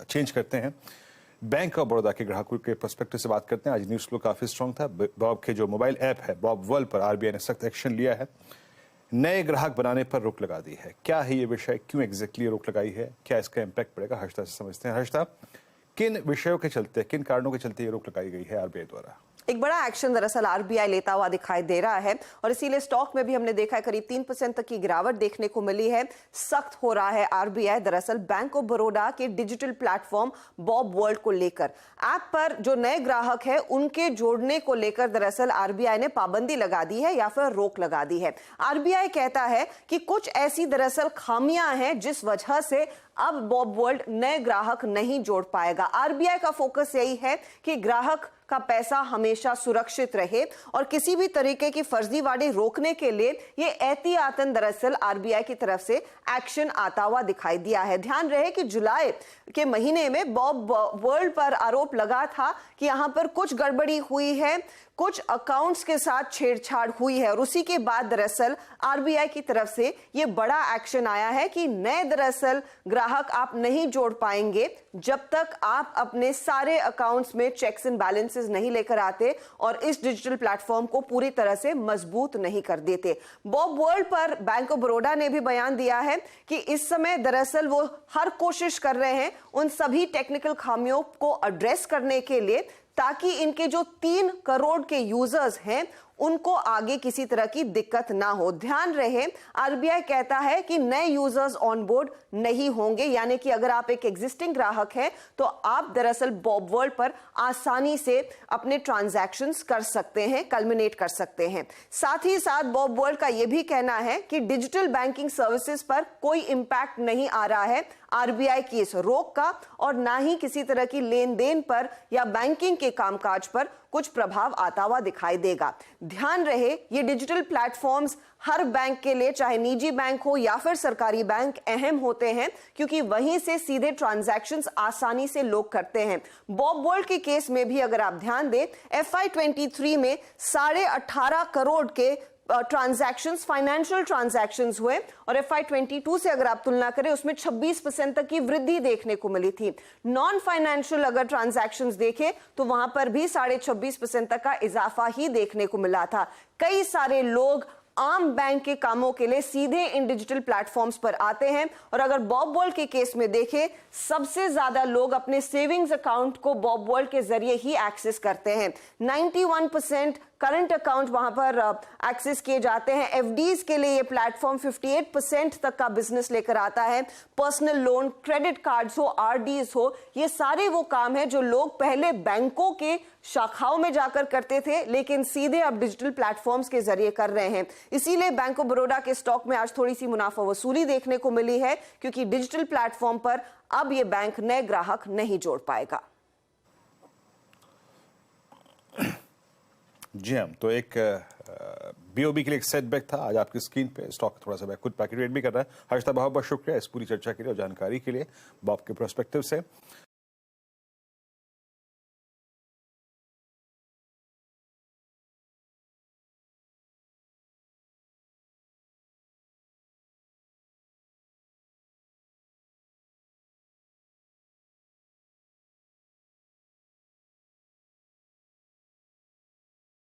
Change करते हैं। Bank of Baroda के ग्राहकों के पर्सपेक्टिव से बात करते हैं। आज न्यूज़ फ्लो काफ़ी स्ट्रॉन्ग था। बॉब के जो मोबाइल ऐप है बॉब वर्ल्ड पर आरबीआई ने सख्त एक्शन लिया है, नए ग्राहक बनाने पर रोक लगा दी है। क्या है ये विषय, क्यों एग्जैक्टली रोक लगाई है, क्या इसका इम्पैक्ट पड़ेगा, हर्षदा से समझते हैं। हर्षदा, किन विषयों के चलते, किन कारणों के चलते ये रोक लगाई गई है आरबीआई द्वारा? एक बड़ा एक्शन दरअसल आरबीआई लेता हुआ दिखाई दे रहा है और इसीलिए स्टॉक में भी हमने देखा है करीब 3% तक की गिरावट देखने को मिली है। सख्त हो रहा है आरबीआई दरअसल बैंक ऑफ बड़ौदा के डिजिटल प्लेटफॉर्म बॉब वर्ल्ड को लेकर। ऐप पर जो नए ग्राहक है उनके जोड़ने को लेकर दरअसल आरबीआई ने पाबंदी लगा दी है या फिर रोक लगा दी है। आरबीआई कहता है कि कुछ ऐसी दरअसल खामियां हैं जिस वजह से अब बॉब वर्ल्ड नए ग्राहक नहीं जोड़ पाएगा। आरबीआई का फोकस यही है कि ग्राहक का पैसा हमेशा सुरक्षित रहे और किसी भी तरीके की फर्जीवाड़े रोकने के लिए ये एहतियातन दरअसल आरबीआई की तरफ से एक्शन आता हुआ दिखाई दिया है। ध्यान रहे कि जुलाई के महीने में बॉब वर्ल्ड पर आरोप लगा था कि यहां पर कुछ गड़बड़ी हुई है, कुछ अकाउंट्स के साथ छेड़छाड़ हुई है और उसी के बाद दरअसल आरबीआई की तरफ से ये बड़ा एक्शन आया है कि नए दरअसल ग्राहक आप नहीं जोड़ पाएंगे जब तक आप अपने सारे अकाउंट्स में चेक्स एंड बैलेंसेस नहीं लेकर आते और इस डिजिटल प्लेटफॉर्म को पूरी तरह से मजबूत नहीं कर देते। बॉब वर्ल्ड पर बैंक ऑफ बड़ौदा ने भी बयान दिया है कि इस समय दरअसल वो हर कोशिश कर रहे हैं उन सभी टेक्निकल खामियों को एड्रेस करने के लिए ताकि इनके जो 3 करोड़ के यूजर्स हैं उनको आगे किसी तरह की दिक्कत ना हो। ध्यान रहे आरबीआई कहता है कि नए यूजर्स ऑन बोर्ड नहीं होंगे, यानी कि अगर आप एक एग्जिस्टिंग ग्राहक हैं तो आप दरअसल बॉब वर्ल्ड पर आसानी से अपने ट्रांजैक्शंस कर सकते हैं, कल्मिनेट कर सकते हैं। साथ ही साथ बॉब वर्ल्ड का यह भी कहना है कि डिजिटल बैंकिंग सर्विसेज पर कोई इंपैक्ट नहीं आ रहा है आरबीआई की इस रोक का और ना ही किसी तरह की लेन देन पर या बैंकिंग के कामकाज पर कुछ प्रभाव आता हुआ दिखाई देगा। ध्यान रहे ये डिजिटल प्लेटफॉर्म्स हर बैंक के लिए, चाहे निजी बैंक हो या फिर सरकारी बैंक, अहम होते हैं क्योंकि वहीं से सीधे ट्रांजैक्शंस आसानी से लोग करते हैं। बॉब वर्ल्ड के केस में भी अगर आप ध्यान दें FY23 में 18.5 करोड़ के ट्रांजैक्शंस, फाइनेंशियल ट्रांजैक्शंस हुए और FY22 से अगर आप तुलना करें उसमें 26% तक की वृद्धि देखने को मिली थी। नॉन फाइनेंशियल अगर ट्रांजैक्शंस देखें तो वहां पर भी 26.5% तक का इजाफा ही देखने को मिला था। कई सारे लोग आम बैंक के कामों के लिए सीधे इन डिजिटल प्लेटफॉर्म्स पर आते हैं और अगर बॉब वर्ल्ड के केस में देखें सबसे ज्यादा लोग अपने सेविंग्स अकाउंट को बॉब वर्ल्ड के जरिए ही एक्सेस करते हैं। 91% करंट अकाउंट वहां पर एक्सेस किए जाते हैं। एफडीज के लिए ये प्लेटफॉर्म 58% तक का बिजनेस लेकर आता है। पर्सनल लोन, क्रेडिट कार्ड्स हो, आरडीज हो, ये सारे वो काम है जो लोग पहले बैंकों के शाखाओं में जाकर करते थे लेकिन सीधे अब डिजिटल प्लेटफॉर्म्स के जरिए कर रहे हैं। इसीलिए बैंक ऑफ बड़ौदा के स्टॉक में आज थोड़ी सी मुनाफा वसूली देखने को मिली है क्योंकि डिजिटल प्लेटफॉर्म पर अब ये बैंक नए ग्राहक नहीं जोड़ पाएगा। जी हाँ, तो एक बीओबी के लिए एक सेटबैक था आज आपकी स्क्रीन पे। स्टॉक थोड़ा सा बैक, खुद पैकेट वेट भी कर रहा है। हर्षदा, बहुत बहुत शुक्रिया इस पूरी चर्चा के लिए और जानकारी के लिए बॉब के पर्सपेक्टिव से।